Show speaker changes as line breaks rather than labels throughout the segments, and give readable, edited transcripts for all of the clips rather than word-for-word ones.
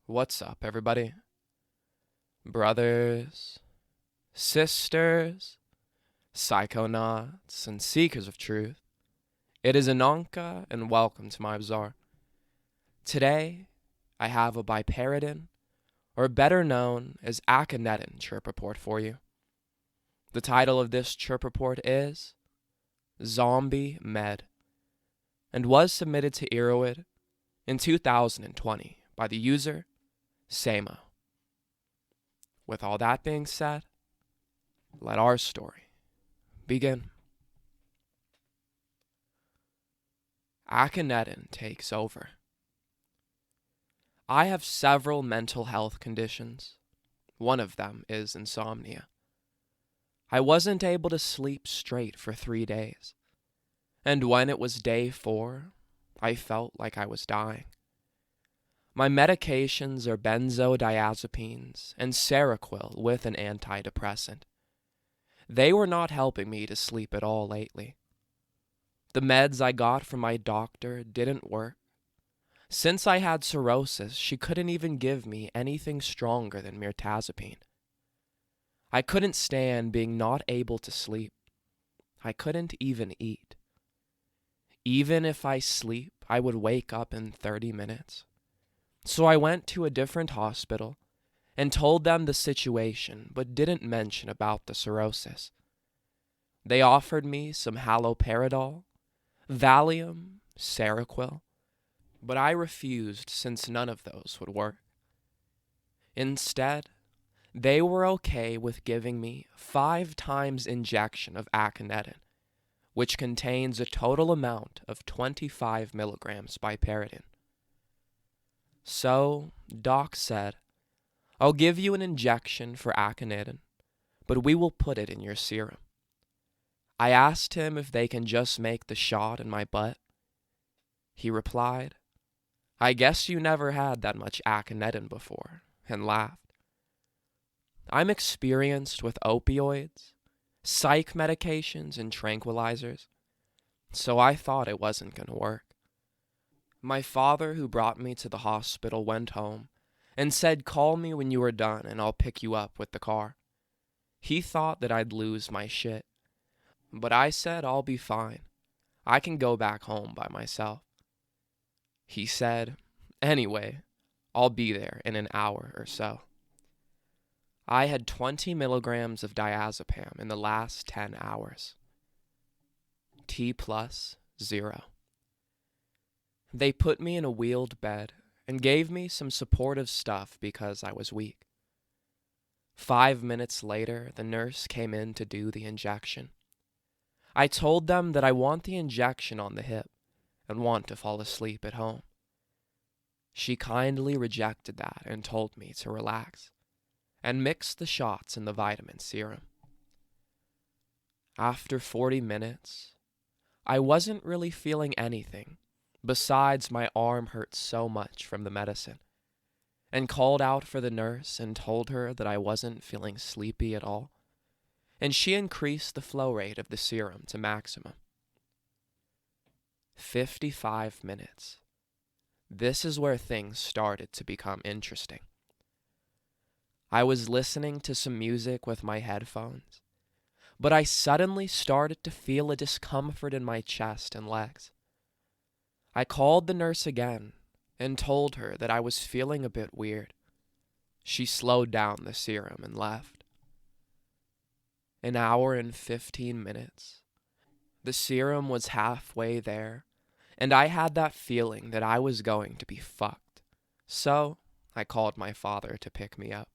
What's up, everybody? Brothers, sisters, psychonauts, and seekers of truth. It is Ananka, and welcome to my bazaar. Today, I have a Biperiden, or better known as Akineton chirp report for you. The title of this chirp report is Zombie Med, and was submitted to Erowid in 2020 by the user Samo. With all that being said, let our story begin. Akineton takes over. I have several mental health conditions. One of them is insomnia. I wasn't able to sleep straight for 3 days, and when it was day 4, I felt like I was dying. My medications are benzodiazepines and Seroquel with an antidepressant. They were not helping me to sleep at all lately. The meds I got from my doctor didn't work. Since I had cirrhosis, she couldn't even give me anything stronger than mirtazapine. I couldn't stand being not able to sleep. I couldn't even eat. Even if I sleep, I would wake up in 30 minutes. So I went to a different hospital and told them the situation, but didn't mention about the cirrhosis. They offered me some haloperidol, Valium, Seroquel, but I refused since none of those would work. Instead, they were okay with giving me 5 times injection of Akineton, which contains a total amount of 25 milligrams Biperiden. So, Doc said, I'll give you an injection for Akineton, but we will put it in your serum. I asked him if they can just make the shot in my butt. He replied, I guess you never had that much Akineton before, and laughed. I'm experienced with opioids, psych medications, and tranquilizers, so I thought it wasn't going to work. My father, who brought me to the hospital, went home and said, call me when you are done and I'll pick you up with the car. He thought that I'd lose my shit, but I said I'll be fine. I can go back home by myself. He said, anyway, I'll be there in an hour or so. I had 20 milligrams of diazepam in the last 10 hours. T plus 0. They put me in a wheeled bed and gave me some supportive stuff because I was weak. 5 minutes later, the nurse came in to do the injection. I told them that I want the injection on the hip and want to fall asleep at home. She kindly rejected that and told me to relax and mix the shots in the vitamin serum. After 40 minutes, I wasn't really feeling anything besides my arm hurt so much from the medicine, and called out for the nurse and told her that I wasn't feeling sleepy at all, and she increased the flow rate of the serum to maximum. 55 minutes. This is where things started to become interesting. I was listening to some music with my headphones, but I suddenly started to feel a discomfort in my chest and legs. I called the nurse again and told her that I was feeling a bit weird. She slowed down the serum and left. An hour and 15 minutes. The serum was halfway there, and I had that feeling that I was going to be fucked. So I called my father to pick me up.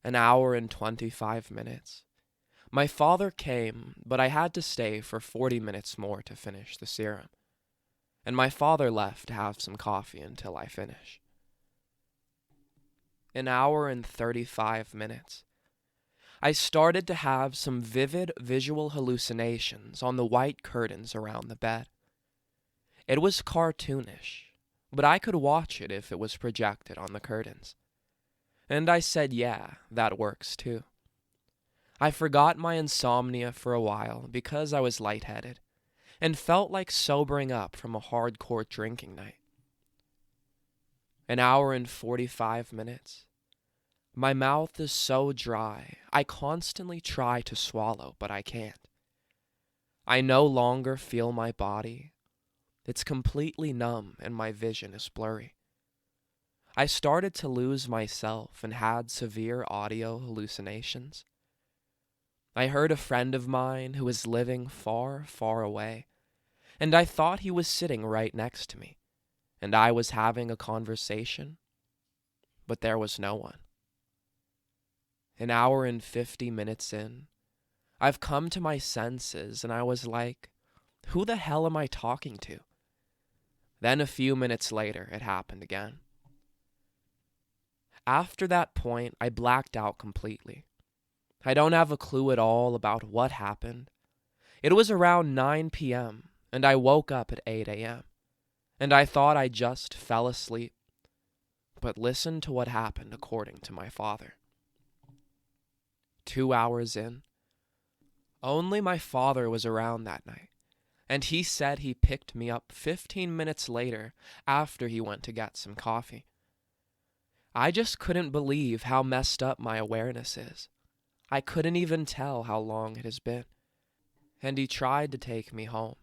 An hour and 25 minutes. My father came, but I had to stay for 40 minutes more to finish the serum. And my father left to have some coffee until I finish. An hour and 35 minutes. I started to have some vivid visual hallucinations on the white curtains around the bed. It was cartoonish, but I could watch it if it was projected on the curtains. And I said, yeah, that works too. I forgot my insomnia for a while because I was lightheaded, and felt like sobering up from a hardcore drinking night. An hour and 45 minutes. My mouth is so dry, I constantly try to swallow, but I can't. I no longer feel my body. It's completely numb and my vision is blurry. I started to lose myself and had severe audio hallucinations. I heard a friend of mine who was living far, far away, and I thought he was sitting right next to me, and I was having a conversation, but there was no one. An hour and 50 minutes in, I've come to my senses, and I was like, who the hell am I talking to? Then a few minutes later, it happened again. After that point, I blacked out completely. I don't have a clue at all about what happened. It was around 9 p.m., and I woke up at 8 a.m., and I thought I just fell asleep. But listen to what happened according to my father. 2 hours in, only my father was around that night, and he said he picked me up 15 minutes later after he went to get some coffee. I just couldn't believe how messed up my awareness is. I couldn't even tell how long it has been. And he tried to take me home.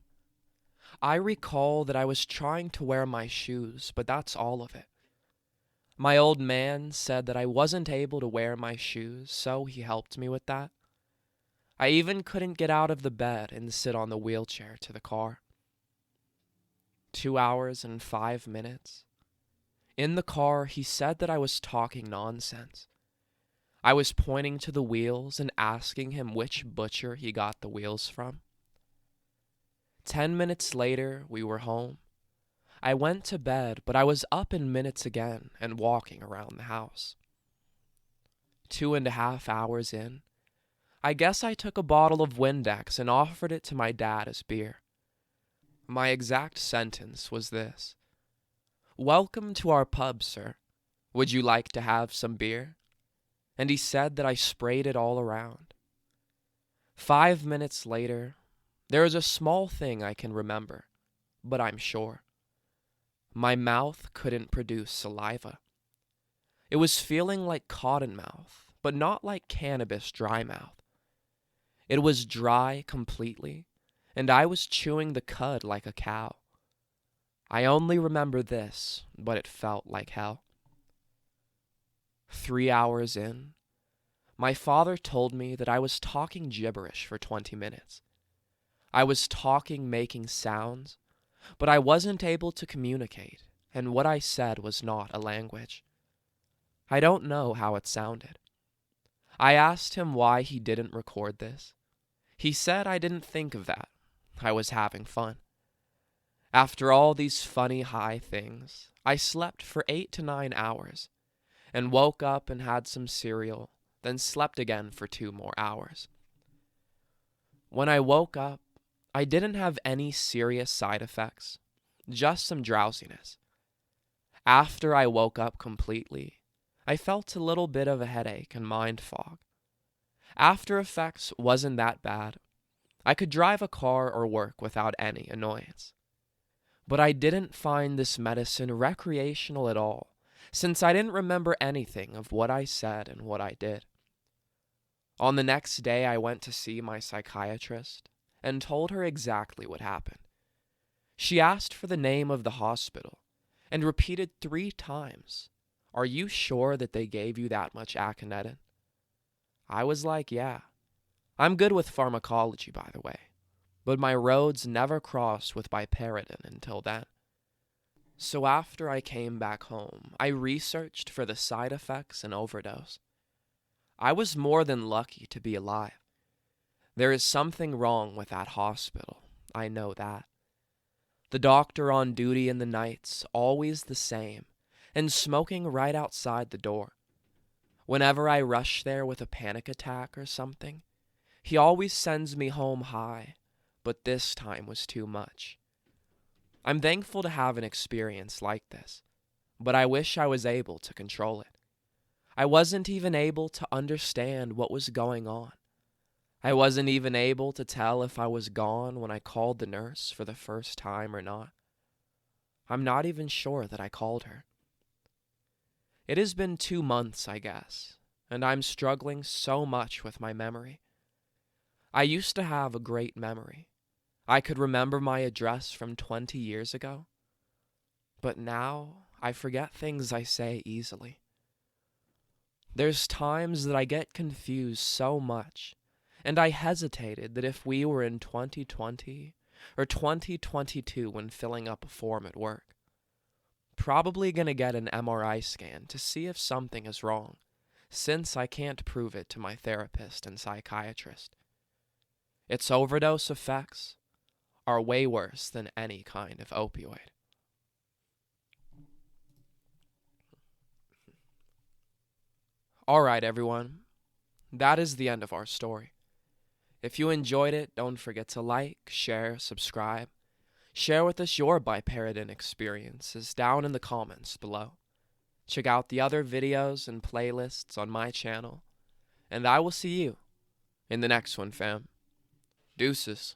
I recall that I was trying to wear my shoes, but that's all of it. My old man said that I wasn't able to wear my shoes, so he helped me with that. I even couldn't get out of the bed and sit on the wheelchair to the car. 2 hours and 5 minutes. In the car, he said that I was talking nonsense. I was pointing to the wheels and asking him which butcher he got the wheels from. 10 minutes later, we were home. I went to bed, but I was up in minutes again and walking around the house. 2.5 hours in, I guess I took a bottle of Windex and offered it to my dad as beer. My exact sentence was this: "Welcome to our pub, sir. Would you like to have some beer?" And he said that I sprayed it all around. 5 minutes later, there is a small thing I can remember, but I'm sure. My mouth couldn't produce saliva. It was feeling like cotton mouth, but not like cannabis dry mouth. It was dry completely, and I was chewing the cud like a cow. I only remember this, but it felt like hell. 3 hours in, my father told me that I was talking gibberish for 20 minutes. I was talking, making sounds, but I wasn't able to communicate, and what I said was not a language. I don't know how it sounded. I asked him why he didn't record this. He said I didn't think of that. I was having fun. After all these funny high things, I slept for 8 to 9 hours, and woke up and had some cereal, then slept again for 2 more hours. When I woke up, I didn't have any serious side effects, just some drowsiness. After I woke up completely, I felt a little bit of a headache and mind fog. After effects wasn't that bad. I could drive a car or work without any annoyance. But I didn't find this medicine recreational at all, since I didn't remember anything of what I said and what I did. On the next day, I went to see my psychiatrist and told her exactly what happened. She asked for the name of the hospital and repeated 3 times, "Are you sure that they gave you that much Akineton?" I was like, yeah. I'm good with pharmacology, by the way, but my roads never crossed with Biperiden until then. So after I came back home, I researched for the side effects and overdose. I was more than lucky to be alive. There is something wrong with that hospital, I know that. The doctor on duty in the nights, always the same, and smoking right outside the door. Whenever I rush there with a panic attack or something, he always sends me home high, but this time was too much. I'm thankful to have an experience like this, but I wish I was able to control it. I wasn't even able to understand what was going on. I wasn't even able to tell if I was gone when I called the nurse for the first time or not. I'm not even sure that I called her. It has been 2 months, I guess, and I'm struggling so much with my memory. I used to have a great memory. I could remember my address from 20 years ago. But now, I forget things I say easily. There's times that I get confused so much, and I hesitated that if we were in 2020 or 2022 when filling up a form at work, probably gonna get an MRI scan to see if something is wrong, since I can't prove it to my therapist and psychiatrist. Its overdose effects are way worse than any kind of opioid. Alright, everyone, that is the end of our story. If you enjoyed it, don't forget to like, share, subscribe. Share with us your Biperiden experiences down in the comments below. Check out the other videos and playlists on my channel, and I will see you in the next one, fam. Deuces.